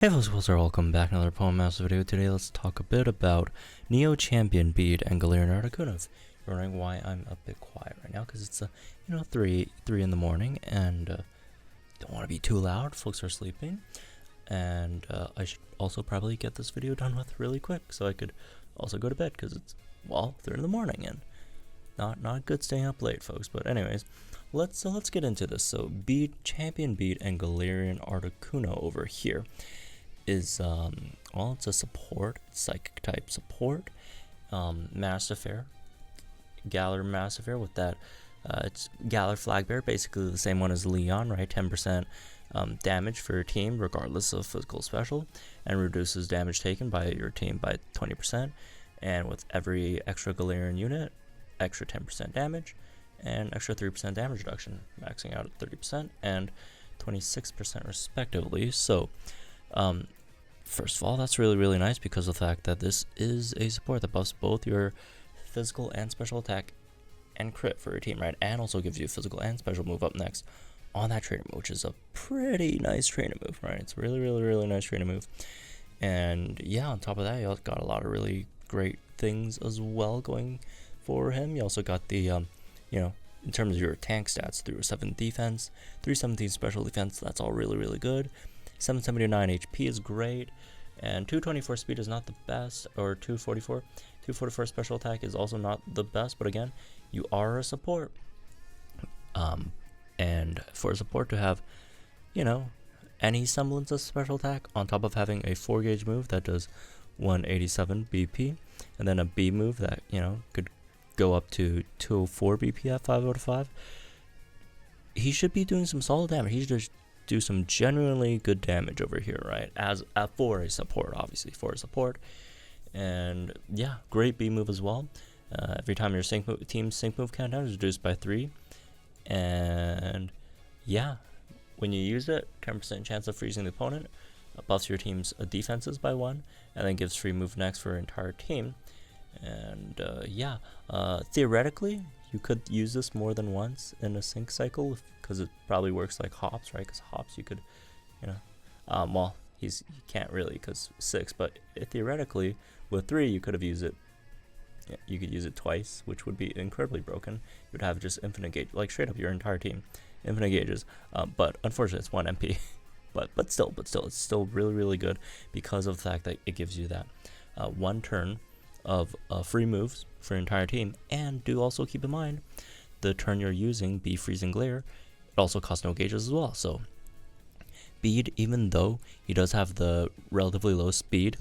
Hey folks, welcome back to another Poem Master video. Today let's talk a bit about Neo Champion Bede Galarian Articuno. If you're wondering why I'm a bit quiet right now, because it's 3 in the morning and don't want to be too loud. Folks are sleeping, and I should also probably get this video done with really quick so I could also go to bed, because it's 3 in the morning and not good staying up late, folks. But anyways, let's get into this. So Champion Bede Galarian Articuno over here is it's a support, psychic type support, Mastifair, Galar Mastifair with that it's Galar Flag Bearer, basically the same one as Leon, right? 10% damage for your team regardless of physical special, and reduces damage taken by your team by 20%, and with every extra Galarian unit, extra 10% damage and extra 3% damage reduction, maxing out at 30% and 26% respectively. So first of all, that's really nice because of the fact that this is a support that buffs both your physical and special attack and crit for your team, right? And also gives you physical and special move up next on that trainer move, which is a pretty nice trainer move, right? It's really nice trainer move. And yeah, on top of that, you also got a lot of really great things as well going for him. You also got the in terms of your tank stats, 307 defense, 317 special defense, that's all really good. 779 HP is great, and 224 speed is not the best, or 244 special attack is also not the best, but again, you are a support, and for a support to have any semblance of special attack on top of having a 4 gauge move that does 187 BP, and then a B move that could go up to 204 BP at 5 out of 5, he should be doing some solid damage. He should just do some genuinely good damage over here, right? For a support, obviously for a support. And yeah, great B move as well. Every time your team's sync move countdown is reduced by 3, and yeah, when you use it, 10% chance of freezing the opponent, buffs your team's defenses by 1, and then gives free move next for your entire team. And theoretically, you could use this more than once in a sync cycle, because it probably works like hops, right? Because hops you could, he can't really because 6, but theoretically with 3 you could have used it. Yeah, you could use it twice, which would be incredibly broken. You would have just infinite gauge, like straight up your entire team, infinite gauges. But unfortunately, it's 1 MP. but still, it's still really good because of the fact that it gives you that 1 turn of free moves for your entire team. And do also keep in mind, the turn you're using, Be Freezing Glare, it also costs no gauges as well. So Bede, even though he does have the relatively low speed,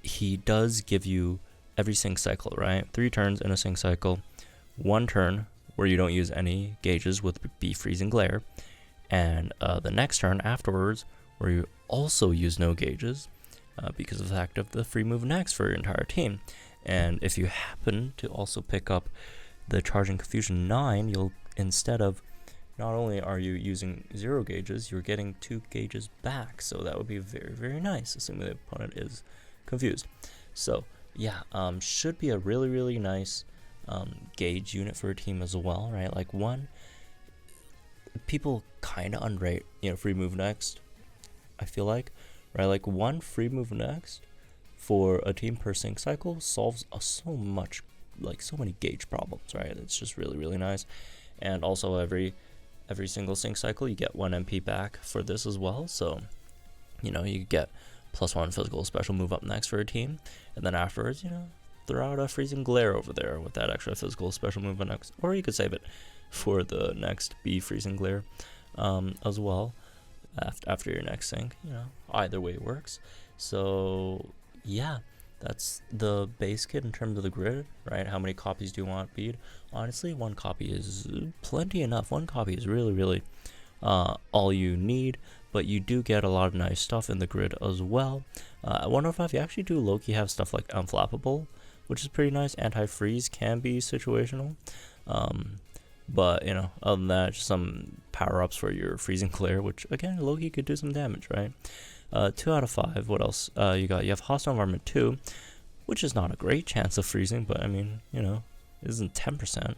he does give you every sync cycle, right? 3 turns in a sync cycle, 1 turn where you don't use any gauges with Be Freezing Glare, and the next turn afterwards where you also use no gauges, because of the fact of the free move next for your entire team. And if you happen to also pick up the Charging Confusion 9, you'll, instead of, not only are you using 0 gauges, you're getting 2 gauges back. So that would be very nice, assuming the opponent is confused. So yeah, should be a really nice gauge unit for a team as well, right? Like, one, people kind of underrate free move next, I feel like, right? Like, 1 free move next for a team per sync cycle solves so many gauge problems, right? It's just really nice. And also every single sync cycle you get 1 MP back for this as well. So you get +1 physical special move up next for a team, and then afterwards throw out a Freezing Glare over there with that extra physical special move next, or you could save it for the next Be Freezing Glare as well after your next sync. Either way works. So yeah, that's the base kit in terms of the grid, right? How many copies do you want, Bede? Honestly, 1 copy is plenty enough. 1 copy is really all you need, but you do get a lot of nice stuff in the grid as well. At 105, you actually do low-key have stuff like Unflappable, which is pretty nice. Anti-freeze can be situational. But, other than that, just some power-ups for your Freezing Glare, which, again, low-key could do some damage, right? 2 out of 5, what else you got? You have Hostile Environment 2, which is not a great chance of freezing, but, I mean, it isn't 10%.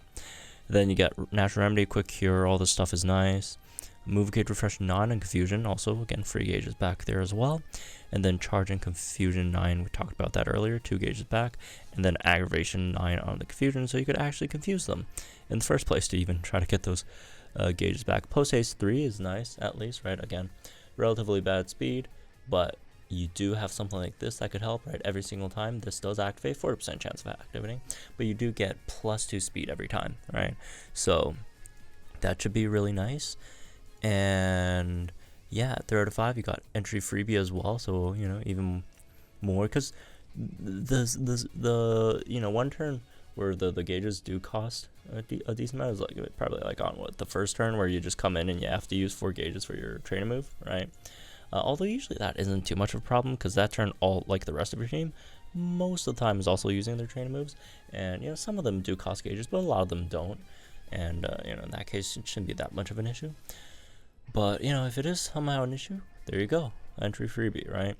Then you get Natural Remedy, Quick Cure, all this stuff is nice. Move gauge refresh 9 and confusion, also again free gauges back there as well. And then charge and confusion 9, we talked about that earlier, 2 gauges back. And then aggravation 9 on the confusion, so you could actually confuse them in the first place to even try to get those gauges back. Post haste 3 is nice, at least, right? Again, relatively bad speed, but you do have something like this that could help, right? Every single time this does activate, 40% chance of activating, but you do get +2 speed every time, right? So that should be really nice. And yeah, 3 out of 5, you got entry freebie as well, so you know, even more, because the you know, one turn where the gauges do cost a decent amount is like probably like on the first turn where you just come in and you have to use 4 gauges for your trainer move, right? Although usually that isn't too much of a problem, because that turn, all like the rest of your team, most of the time is also using their trainer moves, and you know, some of them do cost gauges, but a lot of them don't, and you know, in that case it shouldn't be that much of an issue. But you know, if it is somehow an issue, there you go, entry freebie, right?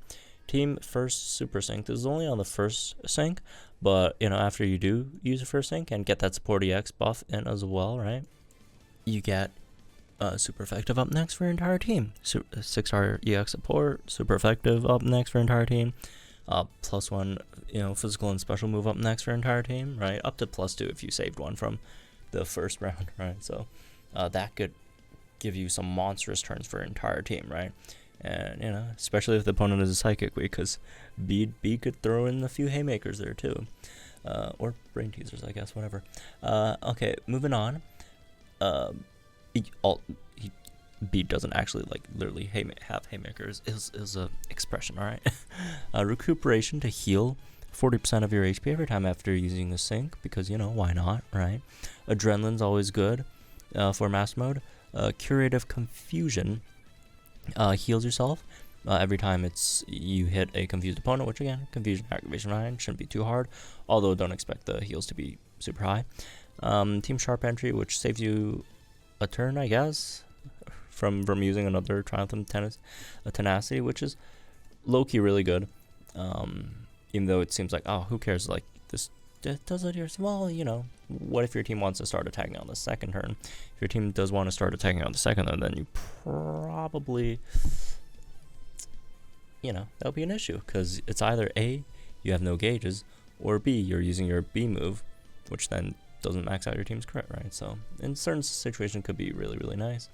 Team first super sync. This is only on the first sync, but you know, after you do use the first sync and get that support EX buff in as well, right, you get super effective up next for your entire team. 6-star EX support, super effective up next for your entire team. +1, you know, physical and special move up next for your entire team, right? Up to +2 if you saved one from the first round, right? So that could give you some monstrous turns for your entire team, right? And you know, especially if the opponent is a psychic weak, because Bede could throw in a few haymakers there too, or brain teasers, I guess, whatever. Okay, moving on. Bede doesn't actually like literally have haymakers. Is a expression, all right? Recuperation to heal 40% of your HP every time after using the sync, because you know, why not, right? Adrenaline's always good for master mode. Curative confusion heals yourself every time you hit a confused opponent, which again, confusion activation 9 shouldn't be too hard, although don't expect the heals to be super high. Team sharp entry, which saves you a turn, I guess, from using another Triumph tenacity, which is low-key really good, even though it seems like, oh, who cares, like this does it here. Well, you know, what if your team wants to start attacking on the second turn? If your team does want to start attacking on the second turn, then you probably, you know, that'll be an issue, because it's either A, you have no gauges, or B, you're using your B move, which then doesn't max out your team's crit, right? So in certain situations, could be really, really nice.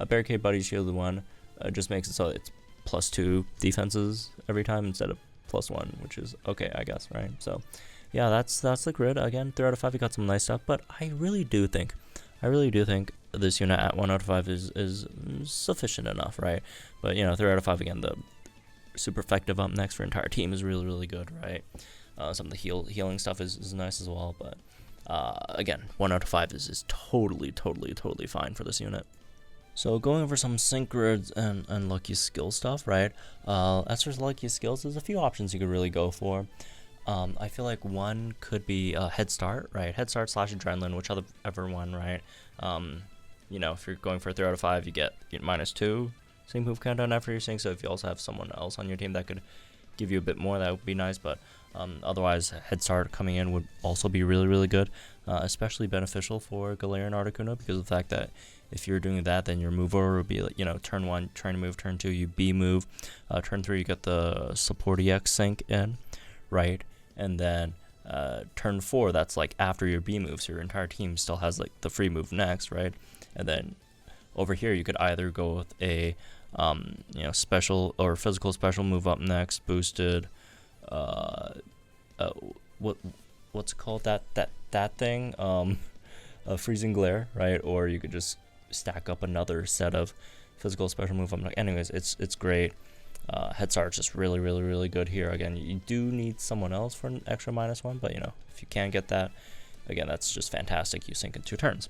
Barricade Buddy Shielded 1 just makes it so it's +2 defenses every time instead of +1, which is okay, I guess, right? So yeah, that's the grid. Again, 3 out of 5, you got some nice stuff, but I really do think this unit at 1 out of 5 is sufficient enough, right? But you know, 3 out of 5 again, the super effective up next for entire team is really, really good, right? Some of the healing stuff is nice as well, but again, 1 out of 5 is totally fine for this unit. So going over some sync grids and lucky skill stuff, right? As for lucky skills, there's a few options you could really go for. I feel like one could be Head Start, right? Head Start / Adrenaline, whichever one, right? You know, if you're going for a 3 out of 5, you get -2 sync move countdown after your sync. So if you also have someone else on your team that could give you a bit more, that would be nice. But otherwise, Head Start coming in would also be really, really good, especially beneficial for Galarian Articuno, because of the fact that if you're doing that, then your move order would be like, you know, turn 1, train move, turn 2, you B move, turn 3, you get the support EX sync in, right? And then turn 4, that's like after your B move, so your entire team still has like the free move next, right? And then over here, you could either go with a you know, special or physical special move up next, boosted, what's it called, that thing, freezing glare, right? Or you could just stack up another set of physical special move up next. Anyways, it's great. Head Start's just really, really, really good here. Again, you do need someone else for an extra -1, but you know, if you can get that, again, that's just fantastic. You sync in 2 turns.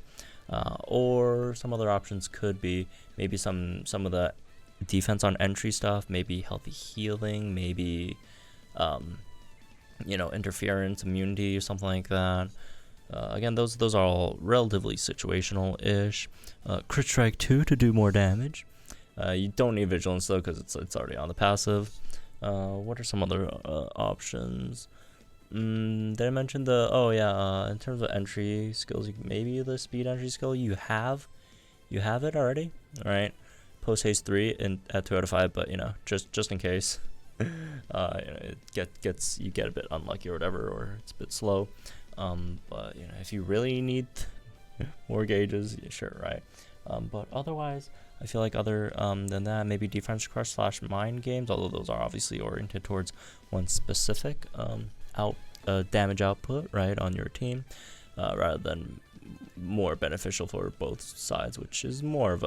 Or some other options could be maybe some of the defense on entry stuff, maybe healthy healing, maybe you know, interference, immunity, or something like that. Again, those are all relatively situational-ish. Crit Strike 2 to do more damage. You don't need Vigilance though, because it's already on the passive. What are some other options? Did I mention the? Oh yeah. In terms of entry skills, maybe the speed entry skill, you have you have it already, right? Post haste 3 at 2 out of 5, but just in case, it gets you get a bit unlucky or whatever, or it's a bit slow. But if you really need more gauges, yeah, sure, right? But otherwise, I feel like other than that, maybe Defense Crush / Mind Games, although those are obviously oriented towards one specific damage output, right, on your team, rather than more beneficial for both sides, which is more of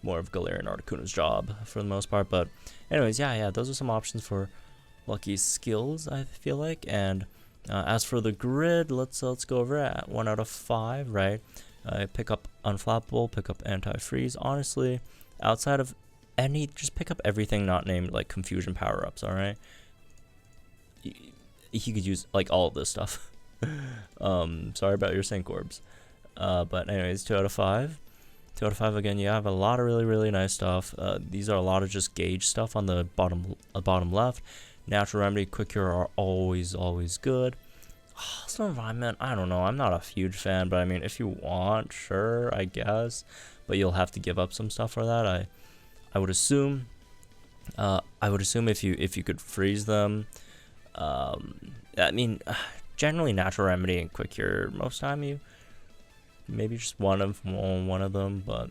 Galarian Articuno's job for the most part. But anyways, yeah, those are some options for lucky skills, I feel like. And as for the grid, let's go over it at 1 out of 5, right? Pick up Unflappable, pick up Anti-Freeze. Honestly, outside of just pick up everything not named like Confusion power-ups, alright? He could use like all of this stuff. Sorry about your Sync Orbs. But anyways, 2 out of 5. 2 out of 5 again, you have a lot of really, really nice stuff. These are a lot of just gauge stuff on the bottom left. Natural Remedy, Quick Cure are always good. Hostile Environment, I don't know. I'm not a huge fan, but I mean, if you want, sure, I guess. But you'll have to give up some stuff for that. I would assume. If you could freeze them. I mean, generally Natural Remedy and Quick Cure. Most time you maybe just one of them, but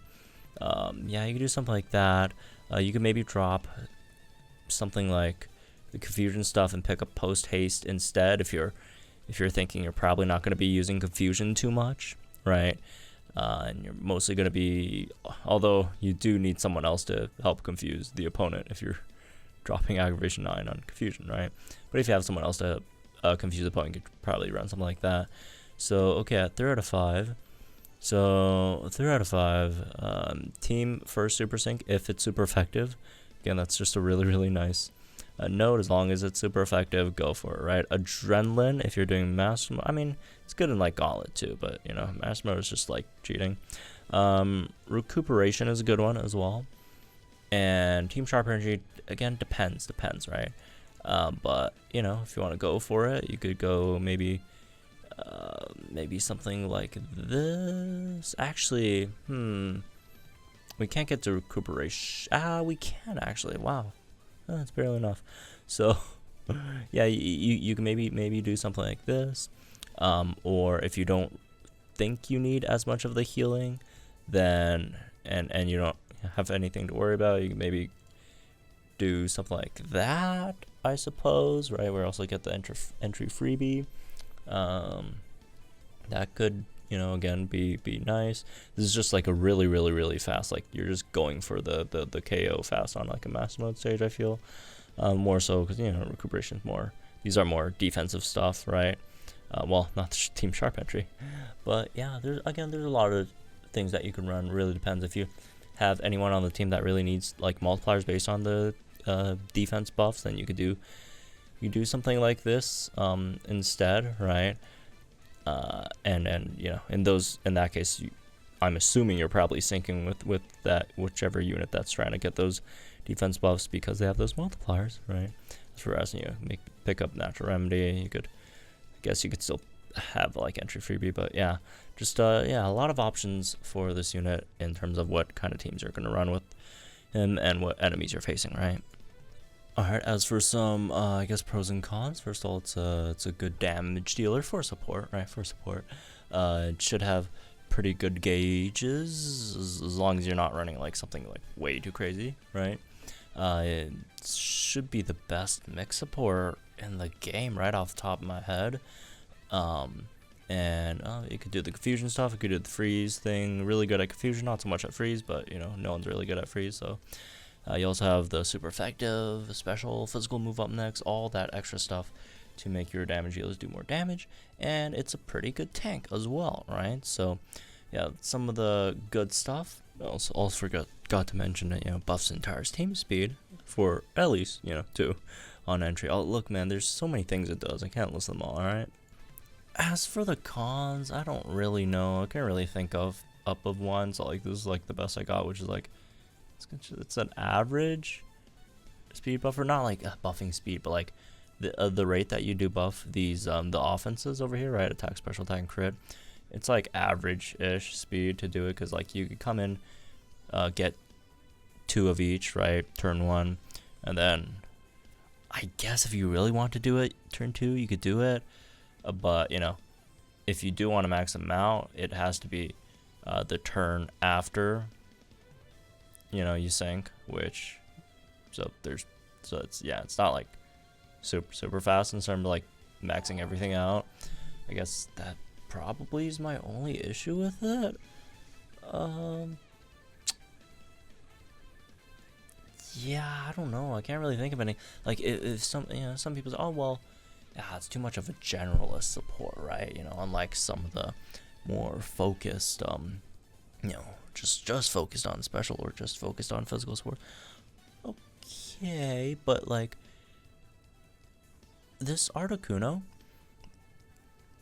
yeah, you could do something like that. You could maybe drop something like the Confusion stuff and pick up Post Haste instead if you're thinking you're probably not going to be using Confusion too much, right? And you're mostly going to be, although you do need someone else to help confuse the opponent if you're dropping Aggravation 9 on Confusion, right? But if you have someone else to confuse the opponent, you could probably run something like that. So, okay, at 3 out of 5. So, 3 out of 5, Team first Super Sync if it's super effective. Again, that's just a really, really nice note. As long as it's super effective, go for it, right? Adrenaline, if you're doing Master Mode, I mean, it's good in like Gauntlet too, but Master Mode is just like cheating. Recuperation is a good one as well. And Team Sharp Energy, again, depends, right? But, if you want to go for it, you could go maybe something like this. Actually, we can't get to recuperation. We can actually. Wow, that's barely enough. So, yeah, you can maybe do something like this. Or if you don't think you need as much of the healing, then and you don't have anything to worry about, you can maybe do something like that, I suppose, right? Where also get the entry freebie. That could, again, be nice. This is just like a really, really, really fast, like you're just going for the KO fast on like a Master Mode stage, I feel. More so because, recuperation is more, these are more defensive stuff, right? Well, not the Team Sharp entry, but yeah, there's a lot of things that you can run. Really depends if you have anyone on the team that really needs like multipliers based on the defense buffs, then you do something like this instead, right? And in that case, I'm assuming you're probably syncing with that whichever unit that's trying to get those defense buffs because they have those multipliers, right? Whereas pick up Natural Remedy, I guess you could still have like entry freebie, but yeah, just a lot of options for this unit in terms of what kind of teams you're going to run with and what enemies you're facing, right? Alright, as for some, I guess, pros and cons, first of all, it's a good damage dealer for support, right? It should have pretty good gauges, as long as you're not running like something like way too crazy, right? It should be the best mix support in the game, right off the top of my head. You could do the Confusion stuff, you could do the freeze thing, really good at Confusion, not so much at freeze, but, no one's really good at freeze, so... you also have the super effective, special, physical move up next, all that extra stuff to make your damage dealers do more damage, and it's a pretty good tank as well, right? So, yeah, some of the good stuff. Also forgot to mention that buffs Centaur's team speed for at least 2 on entry. Oh, look, man, there's so many things it does. I can't list them all. All right. As for the cons, I don't really know. I can't really think of one. So like this is like the best I got, which is like. It's an average speed buffer, not like buffing speed, but like the rate that you do buff these the offenses over here, right? Attack, special attack, and crit. it's like average-ish speed to do it, because like you could come in, get 2 of each, right, turn 1, and then I guess if you really want to do it turn 2, you could do it, but you know, if you do want to max them out, it has to be the turn after, you know, you sink, which it's not like super fast in terms of like maxing everything out. I guess that probably is my only issue with it. Yeah, I don't know. I can't really think of any. Like, if some people say, oh well, it's too much of a generalist support, right? You know, unlike some of the more focused, just focused on special or just focused on physical support. Okay, but like this Articuno,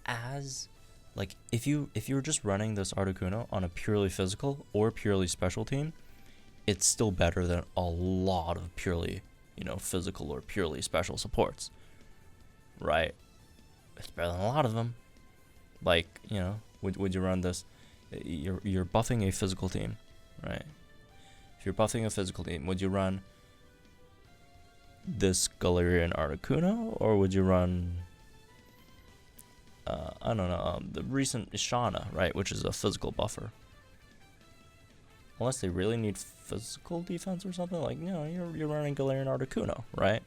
as like if you were just running this Articuno on a purely physical or purely special team, it's still better than a lot of purely, physical or purely special supports, right? It's better than a lot of them. Like, would you run this? You're buffing a physical team, right? If you're buffing a physical team, would you run this Galarian Articuno, or would you run I don't know, the recent Ishana, right, which is a physical buffer? Unless they really need physical defense or something, like, you're running Galarian Articuno, right?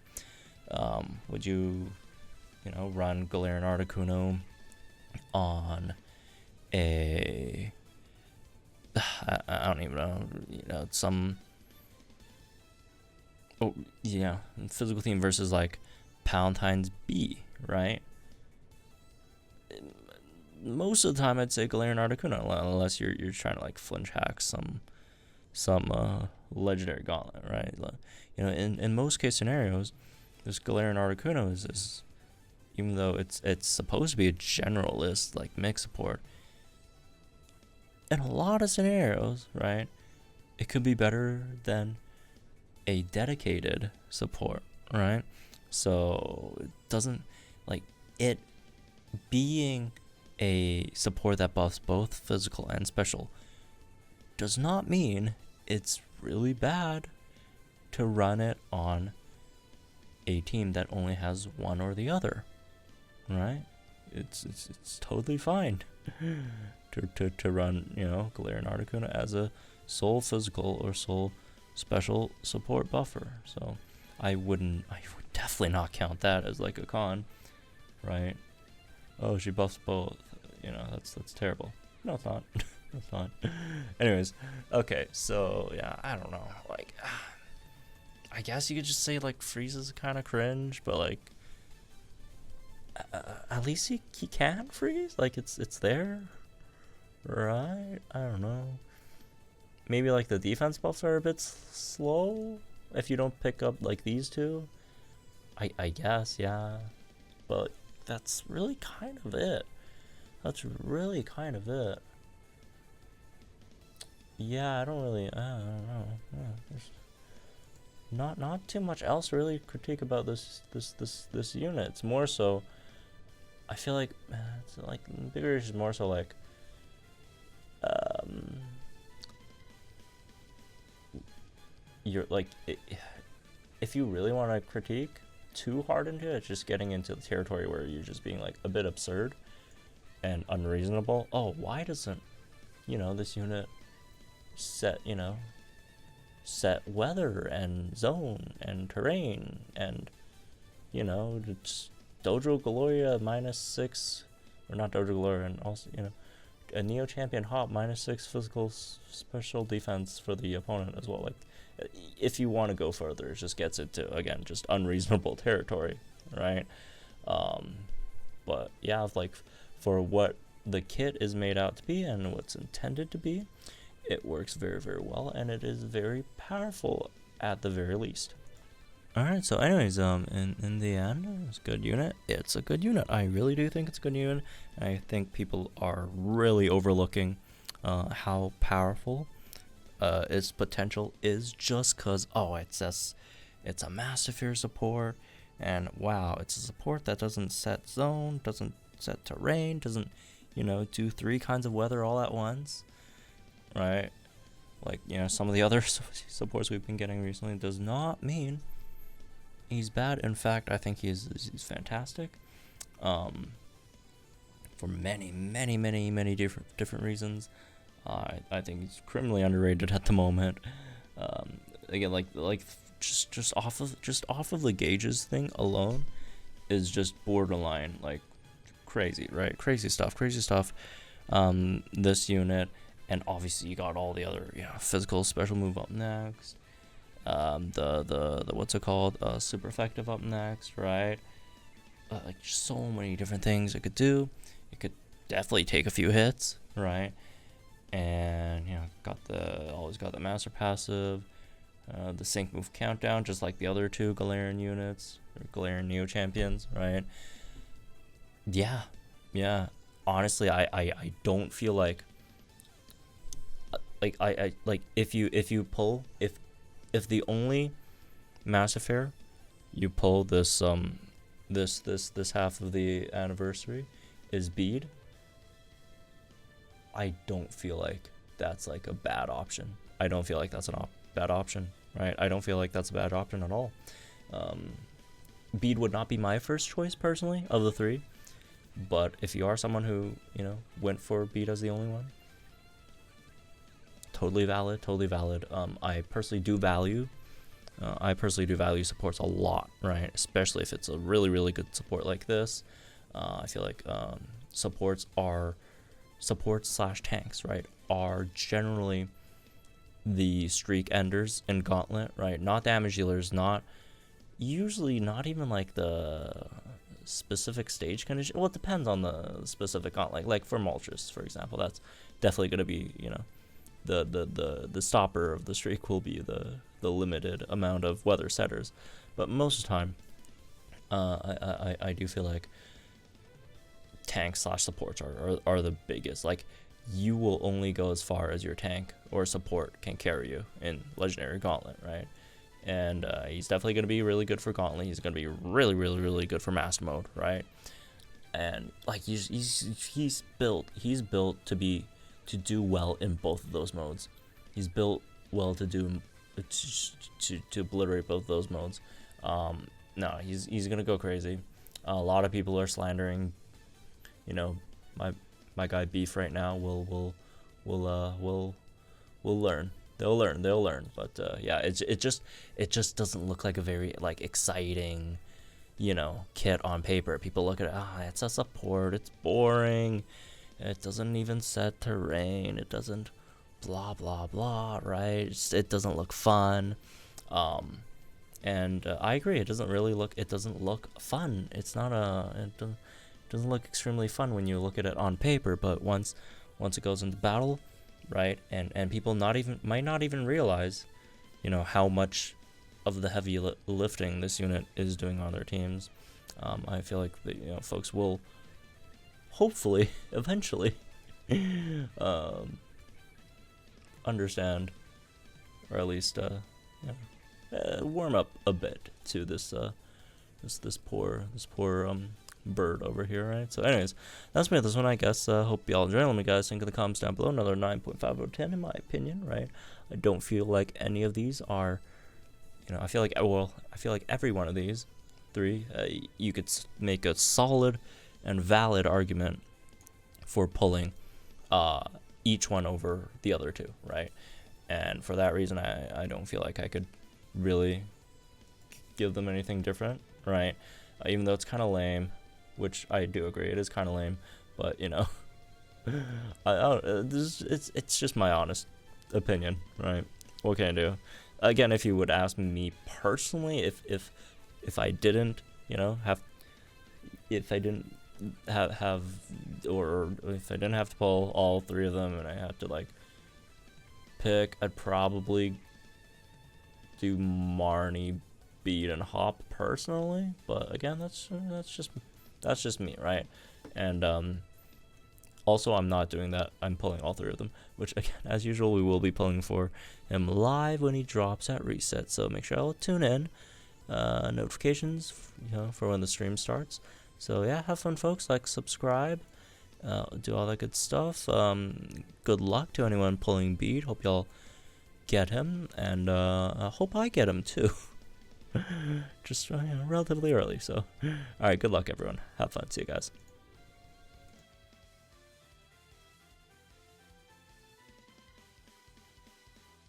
Would you, run Galarian Articuno on a I don't even know, physical team versus like Palatine's B, right? Most of the time I'd say Galarian Articuno, unless you're trying to like flinch hack some legendary gauntlet, right? In most case scenarios, this Galarian Articuno is even though it's supposed to be a generalist like mix support, in a lot of scenarios, right, it could be better than a dedicated support, right? So it doesn't, like, it being a support that buffs both physical and special does not mean it's really bad to run it on a team that only has one or the other, right? It's totally fine to run, Galarian Articuno as a sole physical or sole special support buffer. So I would definitely not count that as like a con, right? Oh, she buffs both. That's terrible. No, it's not. It's not. Anyways, okay, so yeah, I don't know. Like, I guess you could just say like Freeze is kind of cringe, but like, at least he can freeze. Like it's there, right? I don't know. Maybe like the defense buffs are a bit slow if you don't pick up like these two. I guess, yeah, but that's really kind of it. Yeah, I don't know. There's not too much else to really critique about this unit. It's more so, I feel like it's like bigger issue is more so like you're like, if you really want to critique too hard into it, it's just getting into the territory where you're just being like a bit absurd and unreasonable. Oh, why doesn't this unit set weather and zone and terrain and it's Dojo Gloria -6, or not Dojo Gloria, and also a Neo Champion Hop -6 physical special defense for the opponent as well. Like, if you want to go further, it just gets into, again, just unreasonable territory, right? But yeah, like, for what the kit is made out to be and what's intended to be, it works very, very well, and it is very powerful at the very least. Alright, so anyways, in the end, it's a good unit. It's a good unit. I really do think it's a good unit. I think people are really overlooking how powerful its potential is, just because, it's a Massive Fear support, and wow, it's a support that doesn't set zone, doesn't set terrain, doesn't do 3 kinds of weather all at once, right? Like, some of the other supports we've been getting recently does not mean he's bad. In fact, I think he's fantastic. For many different reasons. I think he's criminally underrated at the moment. Again, like just off of the gauges thing alone is just borderline like crazy, right? Crazy stuff. This unit, and obviously you got all the other physical special move up next. The what's it called? Super effective up next, right? Like so many different things it could do. It could definitely take a few hits, right? And always got the master passive, the sync move countdown, just like the other 2 Galarian units or Galarian Neo champions, right? Yeah. Honestly, I don't feel like I if you pull if the only Massifair you pull this this half of the anniversary is Bede, I don't feel like that's like a bad option. I don't feel like that's a bad option, right? I don't feel like that's a bad option at all. Bede would not be my first choice personally of the 3, but if you are someone who went for Bede as the only one, totally valid. I personally do value supports a lot, right? Especially if it's a really good support like this. I feel like supports/tanks, right, are generally the streak enders in Gauntlet, right? Not damage dealers, not even like the specific stage condition. Well, it depends on the specific Gauntlet. Like for Moltres, for example, that's definitely going to be, the stopper of the streak will be the limited amount of weather setters. But most of the time, I do feel like tank/supports are the biggest. Like, you will only go as far as your tank or support can carry you in Legendary Gauntlet, right? And he's definitely going to be really good for Gauntlet. He's going to be really good for Master Mode, right? And like he's built to do well in both of those modes. He's built well to obliterate both of those modes. No, he's gonna go crazy. A lot of people are slandering, my guy Beef right now. Will learn. They'll learn. But yeah, it just doesn't look like a very like exciting, kit on paper. People look at it, it's a support. It's boring. It doesn't even set terrain. It doesn't blah blah blah, right? It doesn't look fun. And I agree. It doesn't look fun. It's not it doesn't look extremely fun when you look at it on paper. But once it goes into battle, right? And people might not even realize, how much of the heavy lifting this unit is doing on their teams. I feel like folks will hopefully eventually understand, or at least warm up a bit to this poor bird over here, right? So anyways, that's me with this one, I guess. Hope y'all enjoy. Let me guys think in the comments down below. Another 9.5 out of 10 in my opinion, right? I don't feel like any of these are, I feel like every one of these 3, you could make a solid and valid argument for pulling each one over the other 2, right? And for that reason, I don't feel like I could really give them anything different, right? Even though it's kind of lame, which I do agree, it is kind of lame, but it's just my honest opinion, right? What can I do? Again, if you would ask me personally, if I didn't, if I didn't have or if I didn't have to pull all 3 of them and I had to like pick, I'd probably do Marnie, Bede, and Hop personally. But again, that's just me, right? And also, I'm not doing that. I'm pulling all 3 of them, which again, as usual, we will be pulling for him live when he drops at reset. So make sure I'll tune in. Notifications, for when the stream starts. So yeah, have fun, folks. Like, subscribe, do all that good stuff. Good luck to anyone pulling Bede. Hope y'all get him, and I hope I get him too. Just relatively early. So, all right. Good luck, everyone. Have fun. See you guys.